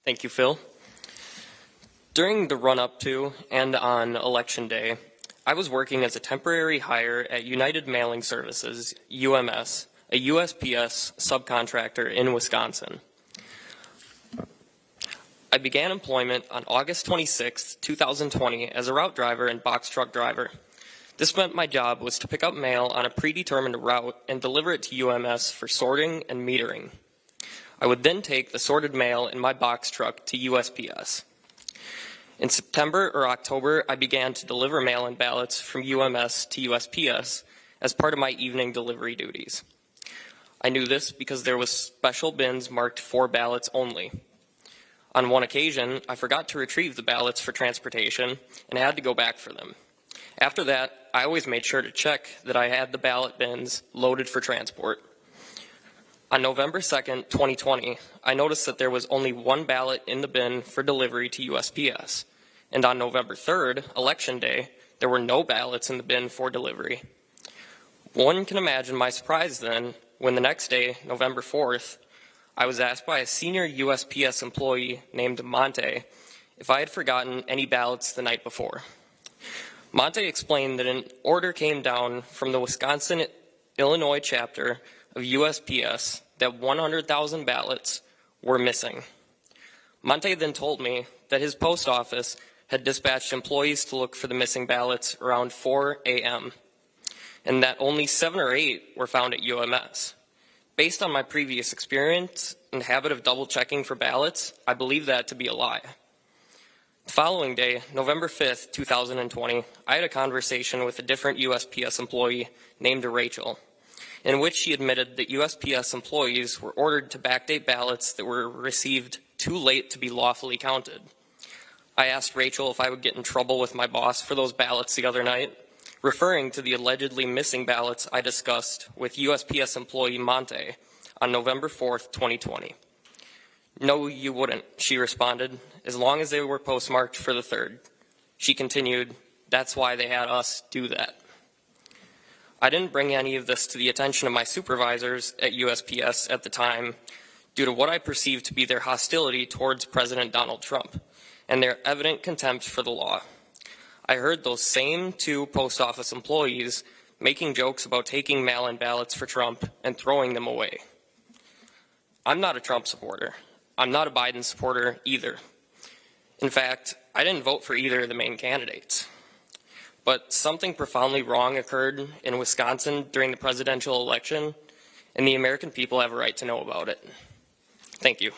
Thank you, Phil. During the run-up to and on Election Day, I was working as a temporary hire at United Mailing Services, UMS, a USPS subcontractor in Wisconsin. I began employment on August 26, 2020 as a route driver and box truck driver. This meant my job was to pick up mail on a predetermined route and deliver it to UMS for sorting and metering. I would then take the sorted mail in my box truck to USPS. In September or October, I began to deliver mail-in ballots from UMS to USPS as part of my evening delivery duties. I knew this because there was special bins marked for ballots only. On one occasion, I forgot to retrieve the ballots for transportation and had to go back for them. After that, I always made sure to check that I had the ballot bins loaded for transport. On November 2nd, 2020, I noticed that there was only one ballot in the bin for delivery to USPS. And on November 3rd, Election Day, there were no ballots in the bin for delivery. One can imagine my surprise then when the next day, November 4th, I was asked by a senior USPS employee named Monte if I had forgotten any ballots the night before. Monte explained that an order came down from the Wisconsin-Illinois chapter of USPS that 100,000 ballots were missing. Monte then told me that his post office had dispatched employees to look for the missing ballots around 4 a.m., and that only 7 or 8 were found at UMS. Based on my previous experience and habit of double-checking for ballots, I believe that to be a lie. The following day, November 5th, 2020, I had a conversation with a different USPS employee named Rachel, in which she admitted that USPS employees were ordered to backdate ballots that were received too late to be lawfully counted. I asked Rachel if I would get in trouble with my boss for those ballots the other night, referring to the allegedly missing ballots I discussed with USPS employee Monte on November 4th, 2020. No, you wouldn't, she responded, as long as they were postmarked for the 3rd. She continued, that's why they had us do that. I didn't bring any of this to the attention of my supervisors at USPS at the time due to what I perceived to be their hostility towards President Donald Trump and their evident contempt for the law. I heard those same 2 post office employees making jokes about taking mail-in ballots for Trump and throwing them away. I'm not a Trump supporter. I'm not a Biden supporter either. In fact, I didn't vote for either of the main candidates. But something profoundly wrong occurred in Wisconsin during the presidential election, and the American people have a right to know about it. Thank you.